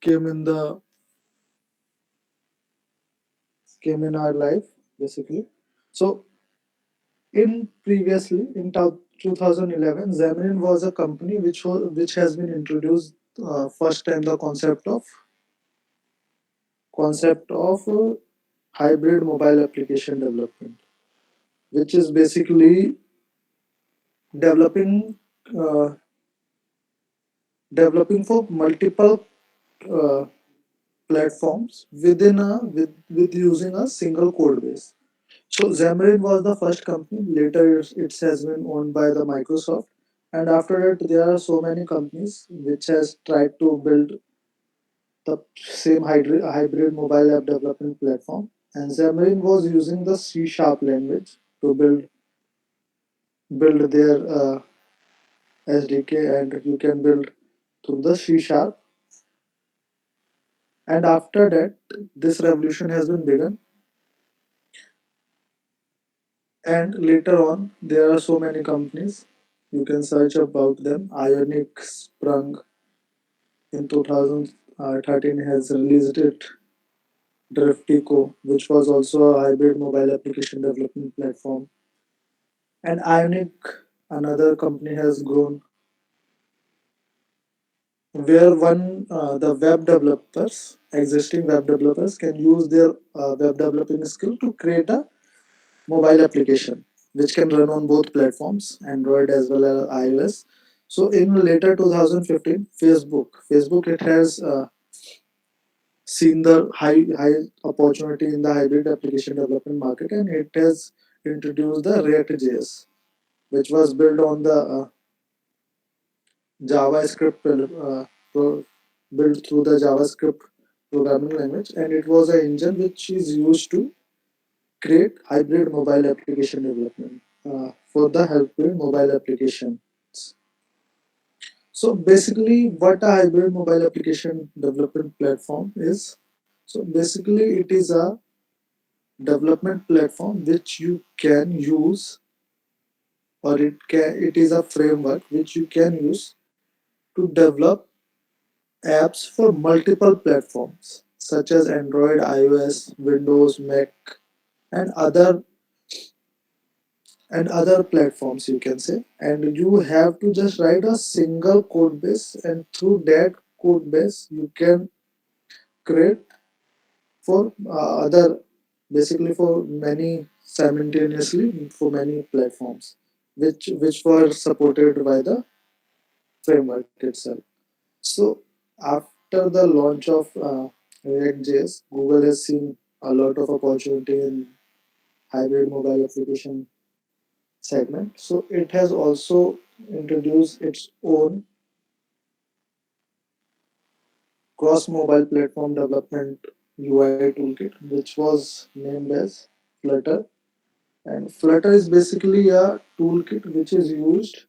came in the came in our life basically. So in previously in 2011, Xamarin was a company which has been introduced first time the concept of hybrid mobile application development, which is basically developing uh, developing for multiple uh, platforms with using a single code base. So Xamarin was the first company. Later, it has been owned by the Microsoft, and after that, there are so many companies which has tried to build the same hybrid mobile app development platform. And Xamarin was using the C Sharp language to build their SDK, and you can build through the C Sharp. And after that, this revolution has been begun. And later on, there are so many companies. You can search about them. Ionic sprung in 2013 has released it. Driftico, which was also a hybrid mobile application development platform. And Ionic, another company, has grown where the web developers, existing web developers, can use their web developing skill to create a mobile application which can run on both platforms, Android as well as iOS. So in later 2015, Facebook it has seen the high opportunity in the hybrid application development market, and it has introduced the React.js, which was built on the JavaScript built through the JavaScript programming language, and it was an engine which is used to create hybrid mobile application development for the hybrid mobile applications. So basically, what a hybrid mobile application development platform is. So basically, it is a development platform which you can use, or it is a framework which you can use to develop apps for multiple platforms such as Android, iOS, Windows, Mac, and other platforms, you can say. And you have to just write a single code base, and through that code base you can create for other basically for many simultaneously for many platforms which were supported by the framework itself. So after the launch of React.js, Google has seen a lot of opportunity in hybrid mobile application segment. So it has also introduced its own cross mobile platform development UI toolkit, which was named as Flutter. And Flutter is basically a toolkit which is used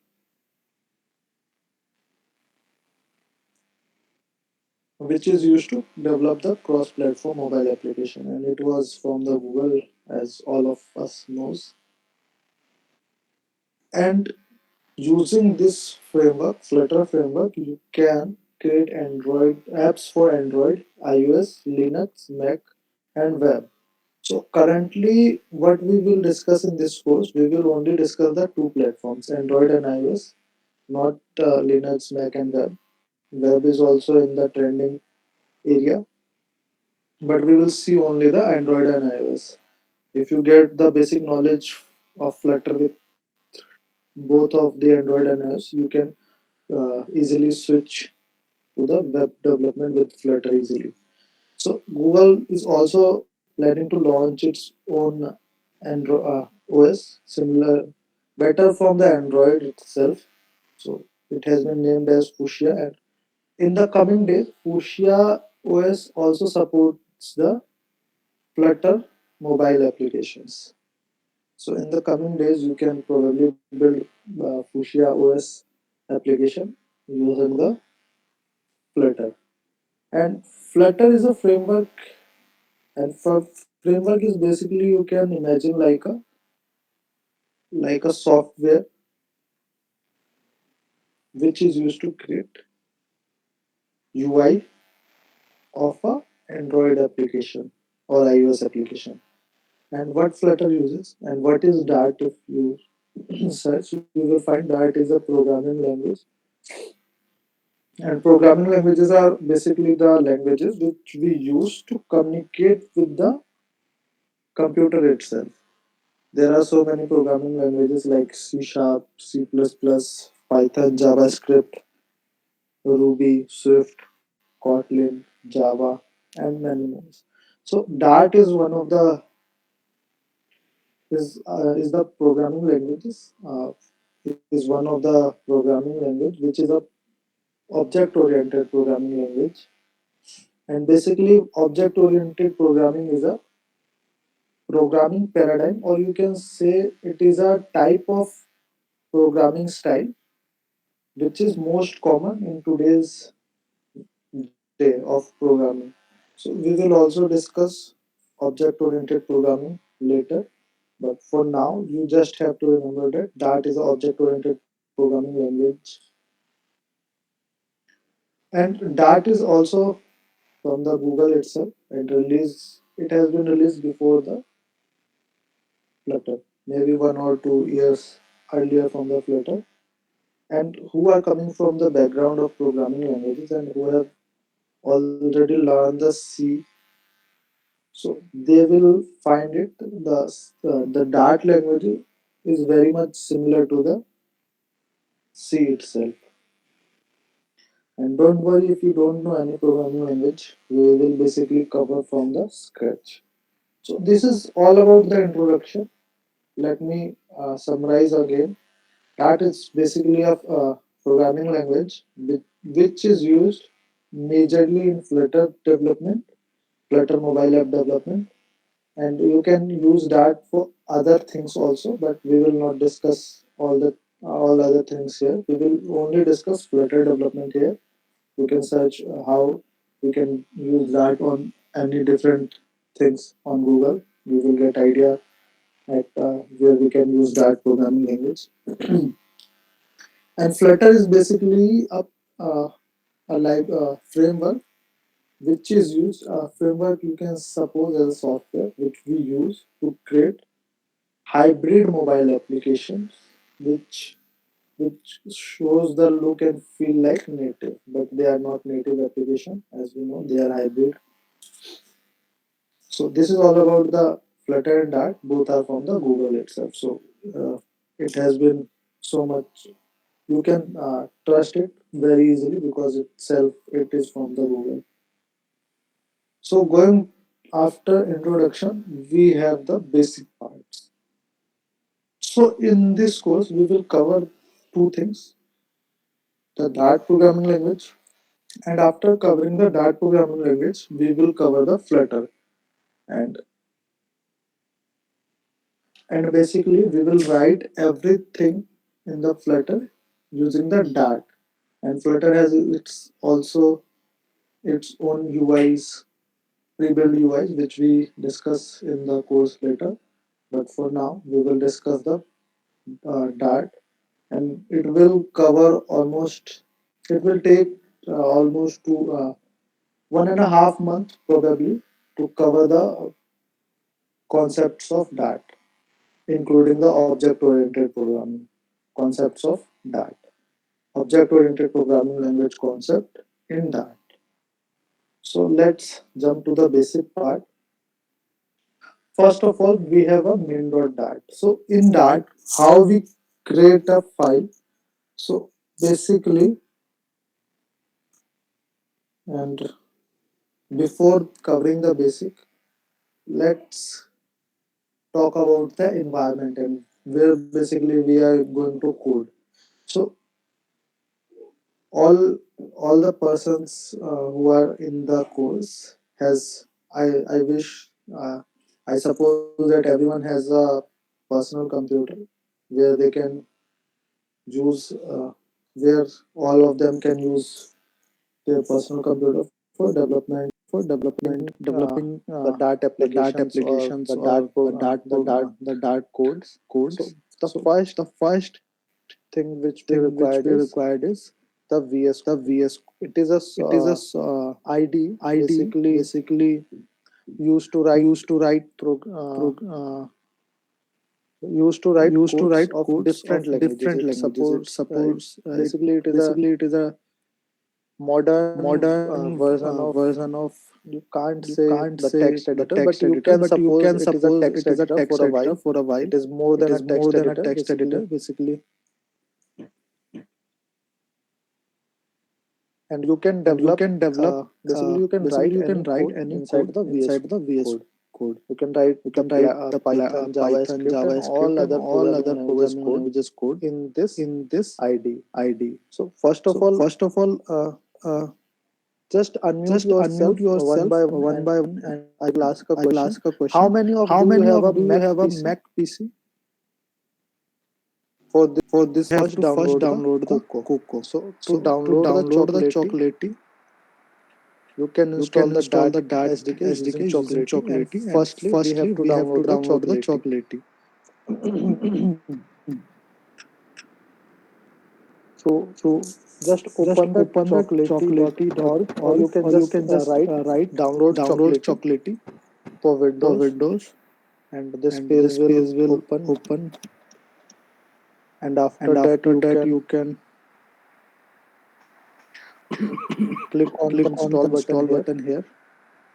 to develop the cross-platform mobile application, and it was from the Google, as all of us knows. And using this framework, Flutter framework, you can create Android apps for Android, iOS, Linux, Mac, and web. So currently, what we will discuss in this course, we will only discuss the two platforms, Android and iOS, not Linux, Mac, and web. Web is also in the trending area, but we will see only the Android and iOS. If you get the basic knowledge of Flutter with both of the Android and iOS, you can easily switch to the web development with Flutter easily. So Google is also planning to launch its own Android OS, similar, better from the Android itself. So it has been named as Fuchsia, and in the coming days, Fuchsia OS also supports the Flutter mobile applications. So in the coming days, you can probably build Fuchsia OS application using the Flutter. And Flutter is a framework, and for framework is basically you can imagine like a software which is used to create UI of a Android application or iOS application. And what Flutter uses and what is Dart if you search, you will find Dart is a programming language. And programming languages are basically the languages which we use to communicate with the computer itself. There are so many programming languages like C Sharp, C++, Python, JavaScript, Ruby, Swift, Kotlin, Java, and many more. So Dart is one of the is the programming languages is one of the programming language which is a object oriented programming language. And basically object oriented programming is a programming paradigm, or you can say it is a type of programming style which is most common in today's day of programming. So we will also discuss object oriented programming later. But for now, you just have to remember that Dart is an object oriented programming language. And Dart is also from the Google itself, and it has been released before the Flutter, maybe 1 or 2 years earlier from the Flutter. And who are coming from the background of programming languages and who have already learned the C, so they will find it the Dart language is very much similar to the C itself. And don't worry if you don't know any programming language, we will basically cover from the scratch. So this is all about the introduction. Let me summarize again. That is basically a programming language which is used majorly in Flutter development, Flutter mobile app development, and you can use that for other things also. But we will not discuss all other things here. We will only discuss Flutter development here. You can search how we can use that on any different things on Google. You will get idea at where we can use that programming language. And Flutter is basically uh, a framework which is used, a framework you can suppose as a software which we use to create hybrid mobile applications which shows the look and feel like native, but they are not native application. As we know, they are hybrid. So this is all about the Flutter and Dart. Both are from the Google itself. So it has been so much. You can trust it very easily because it is from the Google. So going after introduction, we have the basic parts. So in this course, we will cover two things: the Dart programming language, and after covering the Dart programming language, we will cover the Flutter. And and basically we will write everything in the Flutter using the Dart. And Flutter has its also its own UIs, pre-built UIs, which we discuss in the course later. But for now, we will discuss the Dart, and it will cover almost. It will take almost 1.5 months probably to cover the concepts of Dart, including the object-oriented programming concepts of Dart, object-oriented programming language concept in Dart. So let's jump to the basic part. First of all, we have a main.dart. So in Dart, how we create a file. So basically, and before covering the basic, let's talk about the environment and where basically we are going to code. So all all the persons who are in the course has I wish I suppose that everyone has a personal computer where they can use where all of them can use their personal computer for developing the Dart applications or The Dart so codes. the first The first thing which we thing which required we is required is the VS. It is a It is a ID ID basically basically used to write used to write used to codes write of codes of different languages. different It languages. It supports supports basically it is a basically it is a modern modern version of, version of, you can't you say can't the say text the editor, but text you editor, can but you suppose can it is a suppose text it is a editor for text a editor while. for a while. It is more It than a is more text than a editor text editor basically, basically, and you can and you develop can develop basically you can basically write you can any write code any inside code the VS inside the VS code. Code. You can write You the can write the Python, Python, JavaScript, and all JavaScript, and other all programming other languages programming code languages code in this in this ID. ID. So first of So all, first of all, uh, just unmute just unmute yourself one yourself by one, one and by one, and I will ask a I will question. ask a How question. many of How do you many have a of do you Mac have a PC? Mac PC? For this, For you this, you have have to to first download the download the Coco. Coco. So to So to download the download the Chocolatey, Chocolatey, you can you install can the install Dart the Dart SDK using SDK using Chocolatey. And Chocolatey, and firstly, we firstly have to we have to download the download the Chocolatey. Chocolatey. So So just just open the open the chocolatey.org, or chocolatey.org, you can or you just can just write write download download Chocolatey Chocolatey for for Windows, Windows, and this and page this will page will open. open, And after and that, after you that can you can click on click on install button install here, button here,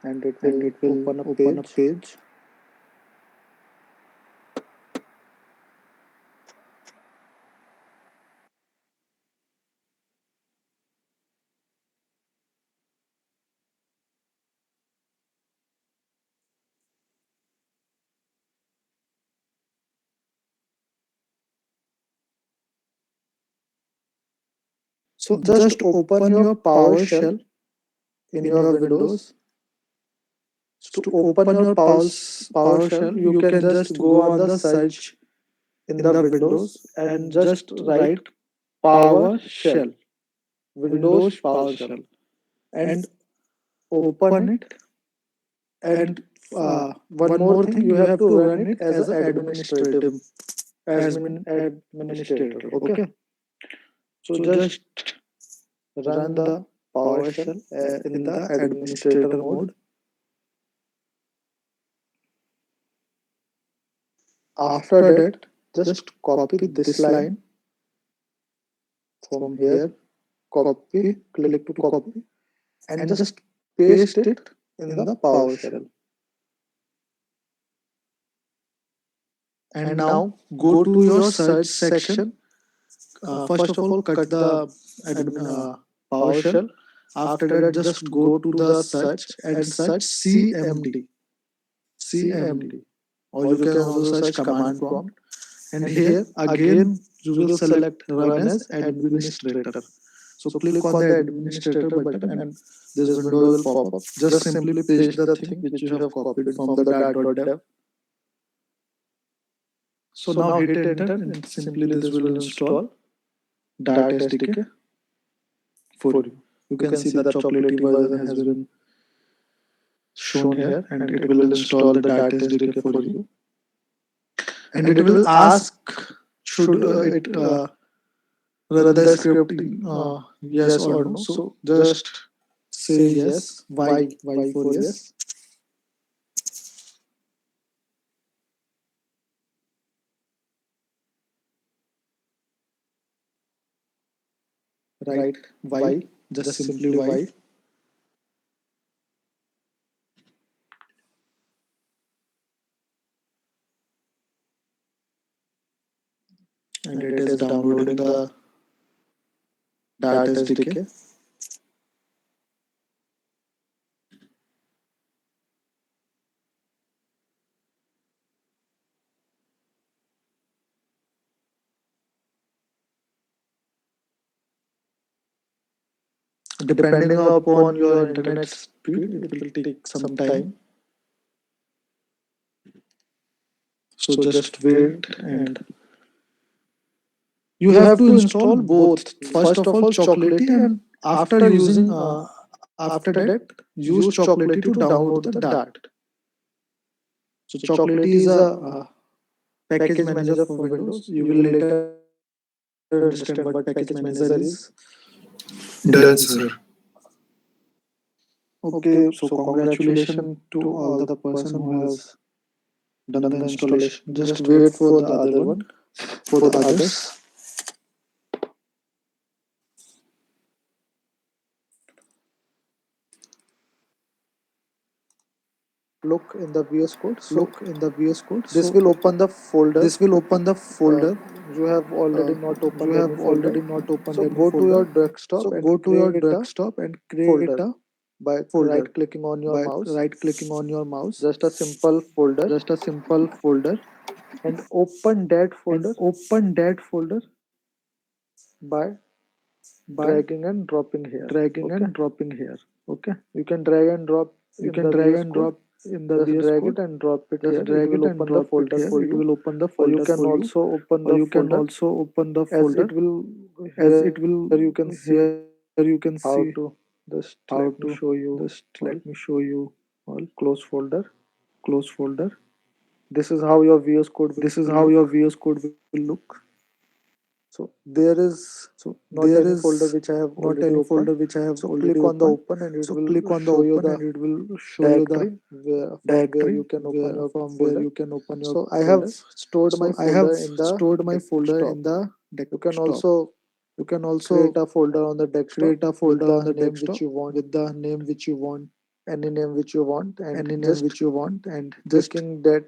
and it and will it will open a open a page. page. So just Just open open your your PowerShell PowerShell in in your your Windows. Windows. To To open open your your PowerShell, PowerShell, you you can can just just go go on on the the search search in in the the Windows Windows, and and just just write write PowerShell, PowerShell, Windows Windows PowerShell, PowerShell, and and open open it. it. And And one one more more thing, thing, you you have have to to run run it it as as an an administrative administrator. administrator. Okay, Okay, so so just just run run the the PowerShell PowerShell in in the the administrator administrator mode. mode. After After that, that, just just copy copy this this line line from from here, here, copy, copy, click click to to copy, copy, and and just just paste paste it it in in the the PowerShell. PowerShell. And And now now go go to to your your search search section. section. First First of of all, all, cut cut the the PowerShell. PowerShell. After After that, that, just just go go to to the the search search and and search search CMD. CMD, CMD. CMD, Or or you you can can also also search search command command prompt. prompt. And And here here again, again, you you will will select select run run as as administrator. administrator. So So click click on on the the administrator administrator button, button, and and this this window window will will pop pop up. up. Just Just simply simply paste paste the the thing thing which you which you have have copied copied from from the the dart.dev. dart.dev. So So now now hit hit enter, enter, and and simply simply this this will will install install Dart Dart SDK SDK for for you. you. You You can can see see the the chocolatey chocolatey version version has has been been shown shown here, here, and and it it will will install install the the Dart Dart SDK SDK for for you. you. And And it it will will ask, ask, should should it it run run the the script, script, yes yes or or no? no? So So just just say say yes. yes. Why Why for for yes? yes? Write Right? why, Why? just Just simply simply why. why. And And it it is is downloading downloading the the Dart Dart SDK. SDK. Depending Depending upon upon your your internet internet speed, speed, it it will will take take some some time. time. So So just just wait, wait, and and you you have have to to install install both. both. First First of of all, all, Chocolatey, Chocolatey, and and after after using using after after that, that, use use Chocolatey Chocolatey to to download download the the Dart. Dart. So So Chocolatey Chocolatey is is a a package package manager for manager for Windows. Windows. You You will will later later understand what understand package what manager package is. manager is. Done, sir. Okay, so congratulations to all the person who has done the installation. Just wait for the other one, for the others. Look in the VS Code. So Look in the VS Code. this So will open the folder. this will open the Uh, folder. you have Uh, already not you opened any have folder. already not opened So any go to your folder. desktop So and go to your create a desktop and create folder a by right folder clicking on your by mouse. right clicking on your mouse. Just a simple folder, Just a simple folder and open that and folder open that folder by by dragging and dropping here. dragging Okay, and dropping here. Okay. you can drag and drop You in can the drag VS and Code. drop in the Just VS drag it Code. and drop it Just here. It drag will it and open the drop it folder here. for It you. will open the Or you folder can for you. also open Or the you can folder also open the as folder it will. as Here it will you can see here you can how see to. Just how let me to show you just all. let me show you all. Close folder. Close folder. This is how your VS Code This is will how your look. VS Code will look. So there is So not there any folder is which I have not already any opened. folder which I have So already click on the opened. open and it So will click on the show you open the and it will show you the directory from where directory you can open where your from where folder. you can open your So I have folder. stored my So I have folder in the stored my folder desktop. in the You can desktop. also You can create also a folder on the desktop create a with folder on the the name which desktop you want, with the name which you want, any name which you want, and any name just which you want, and just clicking that,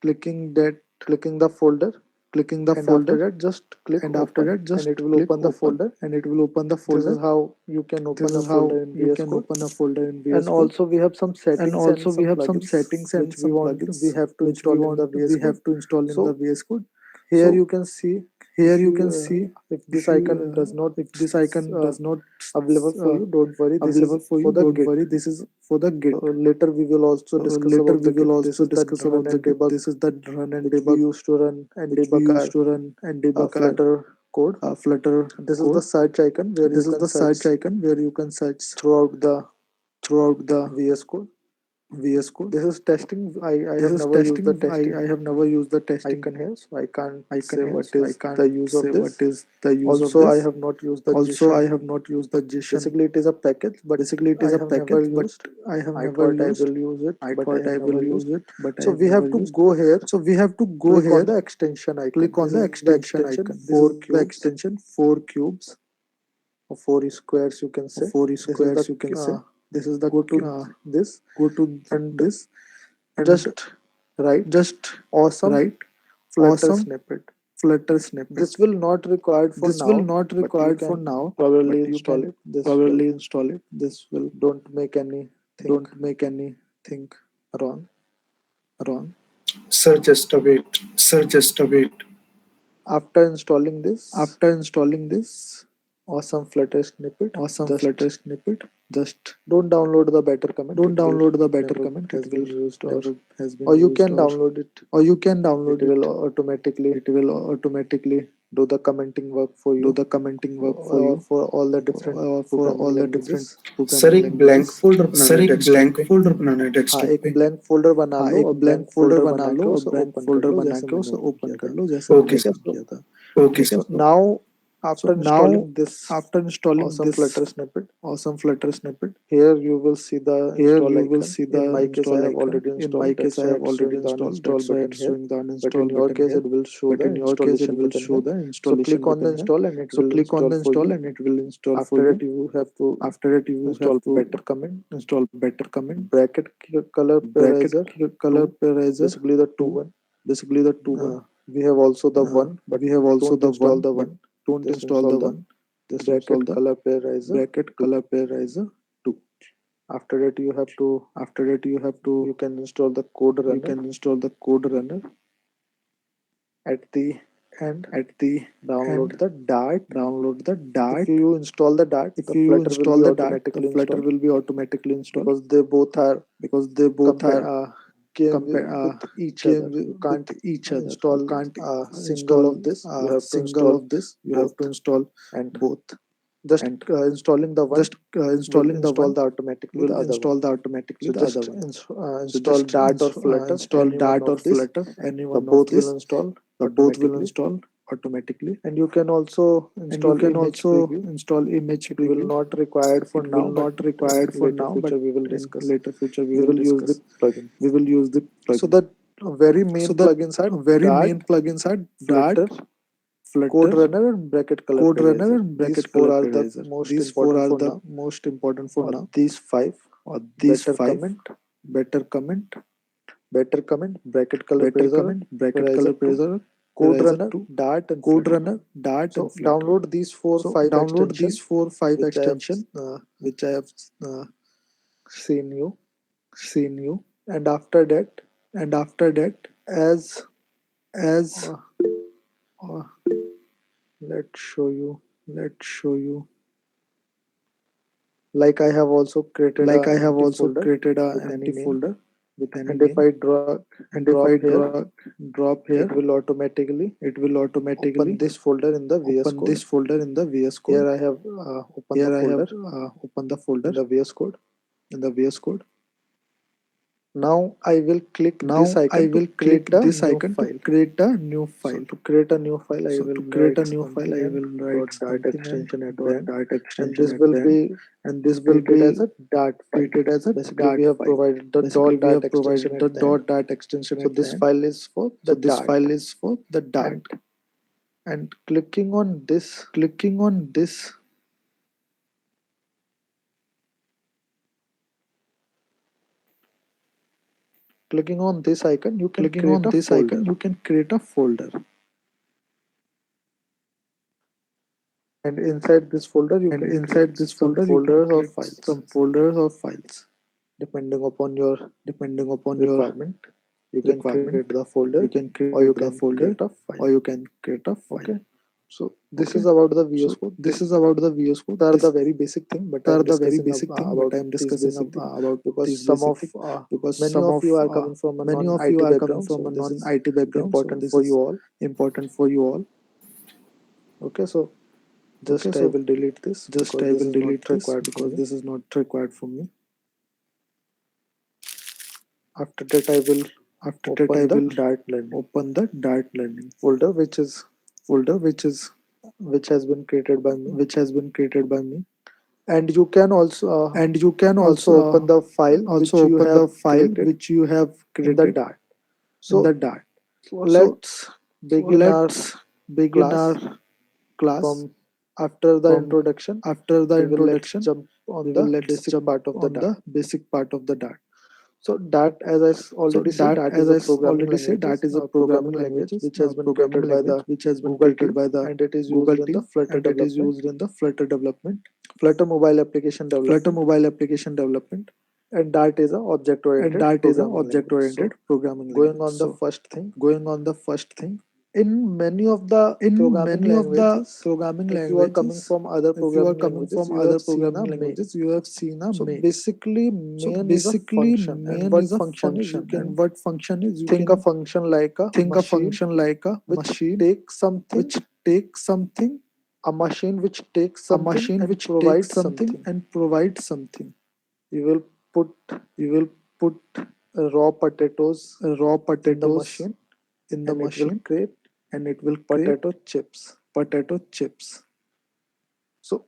clicking that, clicking the folder, clicking the and after folder, that just click and after open that and just it will click open the open folder. and it will open the This is folder. how you can This open a is how folder in you VS can Code. open a folder in And VS Code. also we have some And settings and also we some have some plugins settings and which we some want we plugins have to which we install in the want VS we Code. have to install in the So VS Code. here So you can see here if you you can see if this if you icon does not if this icon uh, does not available for uh, you, don't worry, this is available for for you, the don't Git. worry, this is for the So Git. later we will also discuss Later about we the will Git. This also is the discuss run about the and Git. debug This is the run and which we debug used to run and which we debug used our to run and debug our Flutter code. Flutter This is the code. search icon where you This is can the search search icon where you can search throughout the throughout the VS Code. VS Code. This is testing. I This have is never used the testing. I testing have never used the testing icon here, so I can't icon say here, what so I is the can't use say of what this. is the use of Also, I this. have not used the Also, I JSON. have not used the JSON. Basically, it is a package, but Basically, it I is a have never package, but used. I have I never thought I used. will use it, I but I thought have I will never use used. it, but I So have we never have to used. go here, So we have to go click on here, the extension icon. click on This the is the extension extension, icon. This is four the cubes extension, four cubes or four squares, you can or say. four This is the squares, you can say. This is the go to this go to and this and just write just awesome write Flutter awesome snippet. Flutter snippet. This will not required for This will now, not but you required for can now, but probably you install can it. This will probably install it. This will don't make anything don't make anything wrong. wrong. Sir, just a wait. Sir, just a wait. After installing this After installing this awesome Flutter snippet, awesome just Flutter snippet, just don't download the better comment. don't It will download the better never comment. It has will been used, never has been or you used, can download it. or you can It download will it. automatically It will automatically do the commenting work for do you the commenting work for you for all the different for programming all the different languages. Sir programming एक blank languages. Folder sir बनाना है एक desktop blank पे. Folder बनाना है हाँ desktop एक पे. Blank folder बना हाँ लो एक और ब्लैंक ब्लैंक फोल्डर फोल्डर बना बना लो के और उसे ब्लैंक ओपन कर फोल्डर लो बना जैसे के मैंने उसे ओपन ओपन किया कर था. लो जैसे ओके मैंने ठीक है. Open sir. किया था. ओके ठीक है. Sir. So now So after now installing this after installing awesome this Flutter snippet, awesome Flutter snippet, here you will see the here install you will icon. see In the my case, I install have icon. already In my installed. case, That's I why have it's already showing the installed. uninstall That's why button it's here. showing the But in uninstall your button case, here. it will show But the in your case, it installation will button show here. the So click installation on the button here. install and it So will click on install the for install you. and it will install for After that, you. you have to After that, you have install to better command, install better command, bracket color bracket parameter color 2, parameter basically the 2 2, one. basically the 2 one. We have also the Uh, 1, but we have also don't the install one, the but 1. don't Just install install the the one. Just install bracket the color parameter bracket 2. color parameter 2. After that, you have to After that, you have you to can install the code you runner can install the code runner at the end. at the Download end. the Dart. Download the If Dart. you install the Dart, If the you Flutter will be install the Dart, the automatically Flutter installed will be automatically installed because they both are because they both are came compare with each came other. You with can't each other. You install can't a single install of this. You a have to single install of this. You have both. to install And both. just And installing the one just will installing the install one the automatically the will other one. install the automatically So the other just one. So install just Dart or Flutter, install any one Dart or of this. Flutter, any The one of both will this. install The both will automatically. install automatically. And you can also And you install can image also preview. install image It will preview. not required for It now, will but not required for later now, but future we will in discuss. later future we We will will use the discuss. plugin. We will use the So plugin. the very main So the plugins are very Dart, main plugins are Flutter, Dart, Flutter, Code Runner, and Bracket Color Code Runner, Eraser. and These Bracket four Color are the Eraser. most These four important are for the now. most important for Or now. these five: Or these Better five: Comment, Better Comment, Bracket Color Better Eraser, Comment, Bracket Eraser Color 2, Eraser, Code Eraser Runner, 2, Dart, and Code Flutter. Runner, Dart, and So Flutter. download these four So five download these extension 4 5 which I have extension which I have uh, seen you, seen you. and after that, And after that, as as uh, uh, let's show you, let's show you, like I have also created like a I have empty also folder created a with any empty name, folder with any and if name. I And if drop I here, drop it here, will automatically it will open automatically this folder in the VS open Code. this folder in the VS Code. Here I have opened the Here I have folder opened the folder in the VS Code. in the VS Code. Now I will click this Now I icon to will create click a this new icon to file. create a new So file. to create a new file, I So will to create a write new file, something I and will write dot Dart something and extension at the dot end, Dart and extension this at will the end, be and this will treated as be a Dart file. treated as So a basically, we Dart have file. provided the Basically, dot we Dart have extension provided the at the end. dot extension So at the this end. file is for So the this Dart. file is for the Dart. And clicking on this, Clicking on this, clicking on this icon, you can clicking create on a this folder. icon, you can create a folder. And inside this folder, you And can create inside this some folder, you can folders or create files some folders or files depending upon your depending upon your requirement. You can create requirement. the folder You can or you create the can create folder a file. or you can create a file. Okay. So this Okay. is about the VS So Code. this This is about the VS Code. are the This very basic thing, but are I'm the very discussing basic thing, but about I'm these discussing basic thing about because these basic thing because many some of of you are coming from a many of non-IT you are coming background, from so a this is non-IT background, so important this for you is all. important for you all. Okay, so Okay, just I so will delete this just because I this will is not delete this required for because me. this is not required for me. After that, I will After that, I open the will Dart learning open the Dart learning folder, folder, which has been created by me. which has been created by me. And you can And you can also open the file also which you open have the file created which you have in the created Dart. in the So Dart. So let's begin our let's begin our class class. from after the From introduction. after the We will let's introduction, jump on we will the let's basic jump part of the on Dart. the basic part of the Dart. So Dart, as I So already said, Dart, Dart is as a I programming already said, Dart languages, is a programming programming language languages, which has been programming created by language the which has been Google created team, by the and it is used Google in the team, Flutter and it is development, used in the Flutter development, Flutter mobile application Flutter development, mobile application development, and Dart is a and object-oriented Dart is a programming language. object-oriented So programming going language. on the So first thing, going on the first thing, in many of the in programming many of the languages, programming if you are coming languages, from other if you are programming coming languages, from you other have seen programming a main. languages, you have seen a So main. basically, So main is a basically, function, and main what is a function is you function, and can what function is you think a can function like a think a machine function like a which machine takes something, which takes something, a machine which takes a something machine and which takes provides something something. and provides something. You will put You will put raw potatoes raw in the potatoes machine, in the and it will machine, create and it will create potato chips. potato chips. So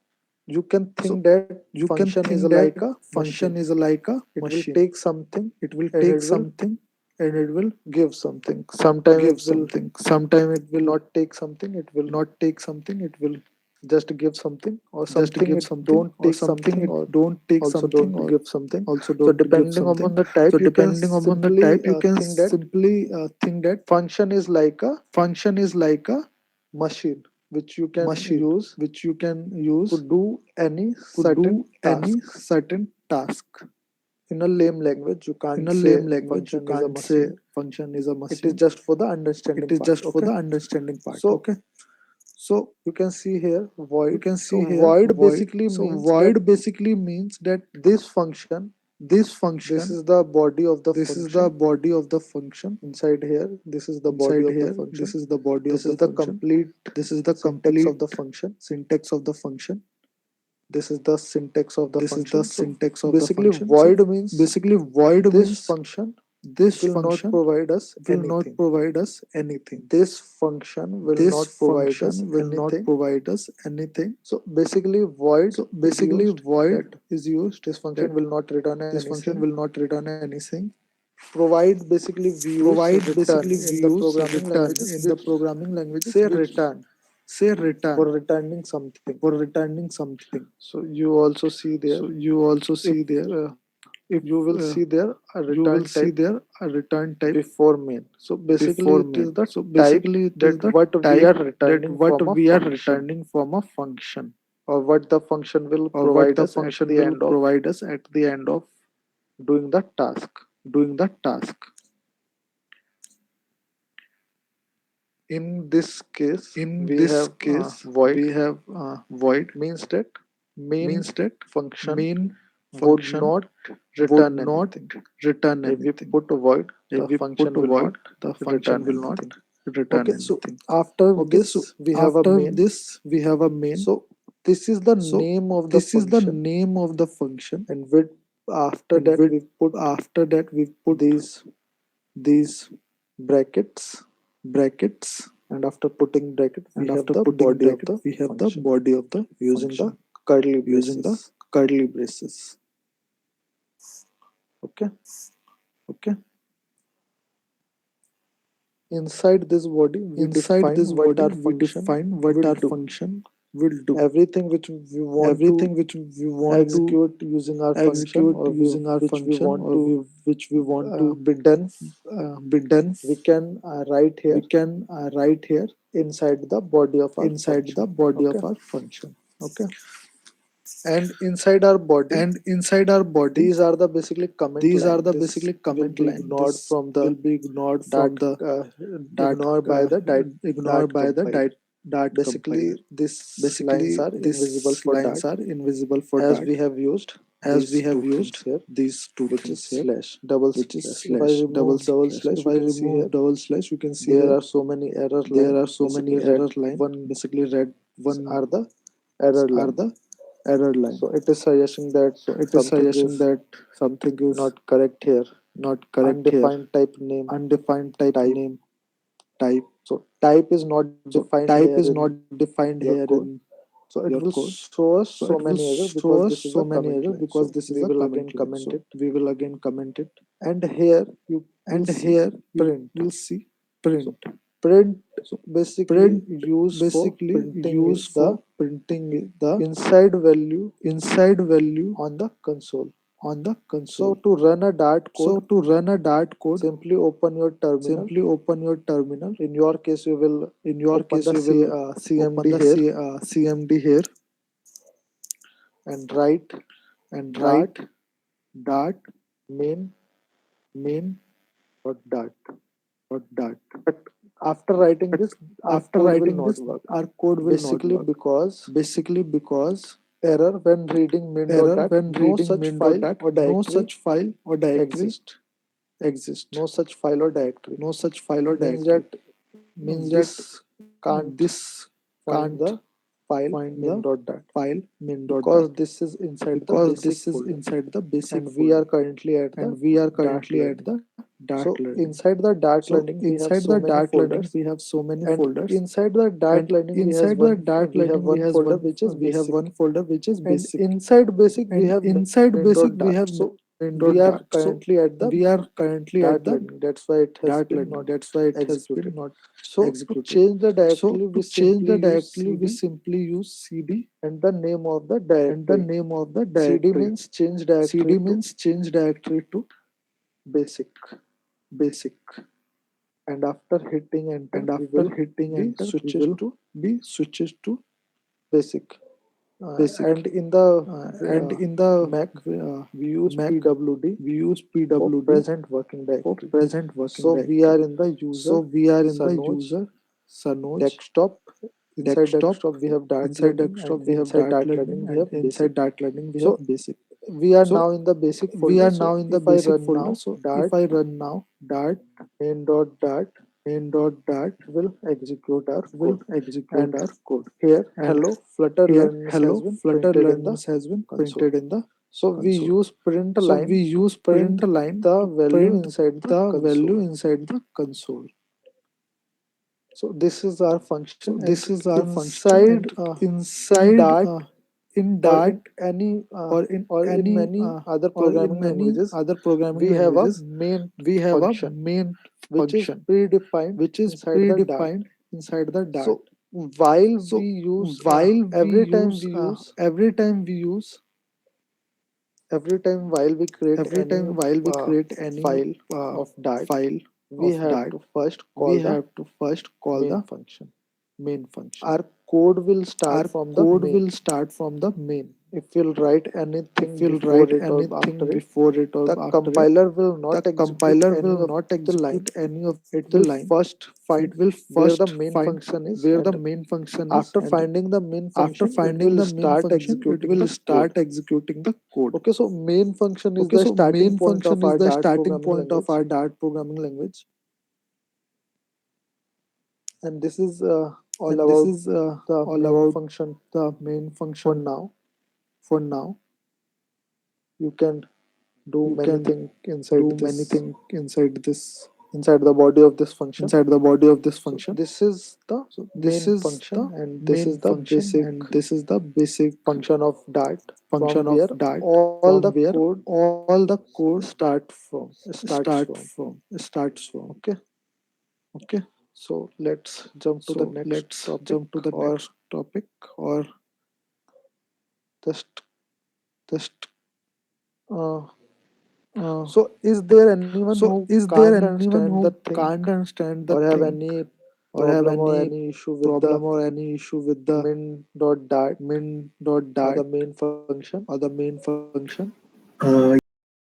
you can So think that you can function is think like that a function machine. is like a It will machine. take something It will and take it will something and it will give something. Sometimes give it will something. Sometimes it will not take something, it will not take something, it will just give something, or just something give it something, don't or take something something, it or don't take also something, don't or give something. also So don't give depending something. upon the So type, you can depending upon the type, simply you can think that simply think that function is like a function is like a machine which you can machine use which you can to use do any to certain do task. any certain task. In a lame language, you In can't a say lame language, you function is a can't say machine. function is a It is machine. just for the It understanding is part. just for Okay. the understanding part. So Okay. so you can see here You void. can So see here void void. basically So means that void basically means that this function, this this function, is the body of the this is the function. body of the function. Inside here, this is the body Inside of the here, this function. is the body This of the is the function. complete This is the syntax complete of the function. syntax of the function. This is the syntax of the This is the function. So syntax of the basically, function. So void means basically, void this means function This will not function provide us will not anything. provide us anything. This function will This not provide us function will not anything. provide us anything. So basically, void So is basically, used void that is used this that function will not return this function anything. will not return anything. Provide basically we use Provide return basically we in the use programming return languages. in We the programming languages. say We return say for return returning something. for returning something. So you also see there So you also if see there if you will see there a you will return see type there a return type before main. So basically, before it is main. the So type basically, it is that the what we are type that returning what from a we are function returning from a function or what the function will or what provide the us at function the will end of provide us at the end of doing the task. doing the task. In this case, In we this have case, void we have void means that main means that function main would function not would return not anything. return If we anything. put a void, If the we put function a will not void, the function return will not anything. return Okay, so anything. after Okay, so this, we have a after main. this, we have a main. So this is the So name of the this is the function, name of the function, and with after and that with we put after that we put these these brackets, brackets, and after putting bracket, we and have after the putting body of bracket, the we have the function body of the using the function curly using the braces. curly braces. Okay, Okay. inside this body, we Inside define this what body, our we function define what will our do. function will do. Everything which we want to Everything which we want to execute using our function, execute or using our which we function, want or to which we want to be done, be done, we can write we here can write here inside the body of our inside the function. body Okay, of our function. Okay. and inside our body, And inside our body, these are the basically comment these are line. the This basically will comment be line. ignored This from the will be ignored Dart from the uh, Dart ignored by the ignored Dart by the compiler. Dart compiler. Basically, these lines Basically, are invisible these for lines Dart, are invisible for as Dart, we have used as we these have two used things here, these two which is things here, slash, double which is slash. If I slash, remove double slash, If you I can see here remove double slash, you can see there here are so many error there line. are so Basically, many error red line. one Basically, red one are the error are line. the error line. So it is suggesting that So it is suggesting that something is not correct here. not correct here. Undefined type name Undefined type type. name type. So type is not So defined here type is in not defined your here code. in So it your will code. show us So so it will many errors because show us this is a so many comment errors line. because So this is we a will again comment line. comment So it. we will again comment it. And here you will And see here you print. will see So print. print So basically print used for basically printing used the for printing the inside value inside value on the console. on the So console. to run a Dart So code, to run a Dart code, simply open your terminal. simply open your terminal. In your case, you will In your open case, the you will open CMD the here CMD here and write and Dart write Dart main main Dart. Dart. But after writing But this, our after code will writing not this, work. our code will not Basically, work. because Basically, because error when reading error main.dat, when no reading such file main.dat, or no directory such file or directory exist. exist. No such file or directory No such file or means directory that means that this can't this find can't the file find the main.dat file main.dat because this is inside the because basic this is folder, inside the basic and we are folder currently at the and we are Dart currently at learning. the Dart So learning. inside the Dart So learning, we have inside so the many Dart learning, folders, we have so many and folders, inside the Dart and learning, inside the Dart we have learning, one folder which is we have basic, one folder which is and basic, inside basic we and have inside basic we main.dat. have So we are main.dart. So currently at the we are currently at Dart the learning. That's why it has Dart been learning. not That's why it has been executed. not So to executed. change the So directory, we to change simply the use directory, we cd simply use cd and the name of the and the directory. name of the Cd directory. means change directory CD to means change directory to basic, basic. and after hitting enter, And we after will hitting be enter, we switches will to be switches to basic. basic. And in the And in the Mac, we use Mac, pwd we use for pwd present working for directory. present working So we are directory. in the So user we are in the Sanoj user Sanoj desktop. Inside desktop. desktop, we have Dart Inside learning, desktop, and we have inside Dart Dart learning, learning, we and have basic. inside Dart learning, we have So basic. we are So now in the basic we folder. are So now in the if I basic run folder. now, So if Dart I run now, Dart main.dart main.dart will execute our will code. execute And our code. here, And hello, Flutter here, learnings has hello, been Flutter printed in the learnings has been console. printed in the So we console. use print So we line to use print print line the to value print inside the the value console. inside the console. So this is our So function, this and is our function, inside and in inside Dart in or Dart in any or in or in any many other or in programming many languages, other programming we have a languages, main we have a function main which is function predefined which is inside the Dart. predefined inside the Dart. So while we So use while we every time use we use every time we use every time while we create every any time while we uh, create any file of Dart, file we of have Dart, to first we call the have to first call main the function. main function. Our code will start Our from the code main. will start from the main. If we'll write If anything we'll before write it or anything after it, before it or the after it, compiler will the not execute compiler any will of not the line. execute any of It the will line. first It find will where the first main find function is, where the and main function is, after and finding the main after function, it finding will the main start function, it executing will the code. start executing the code. Okay, so main function is Okay, the so starting main point function of is our the Dart starting programming point of language, our Dart programming language, and this is all and this about is the all main about function the main for function now. for now. You can do You many can things inside do many this, things inside this, inside the body of this function. inside the body of this So function. this is the So this main is function, the and this main is the function, basic and this is the basic function of Dart, function from of where Dart, all the from where code all the code starts from. starts from. Okay, Okay, so let's jump to the so next let's topic, jump to the or next topic, or just just uh, uh, so is there anyone so who is there can't anyone understand the who thing can't understand the or have thing any or have problem or any any issue with the problem or any issue with the min.dart min dot or the dart main function? or the main function? Yeah,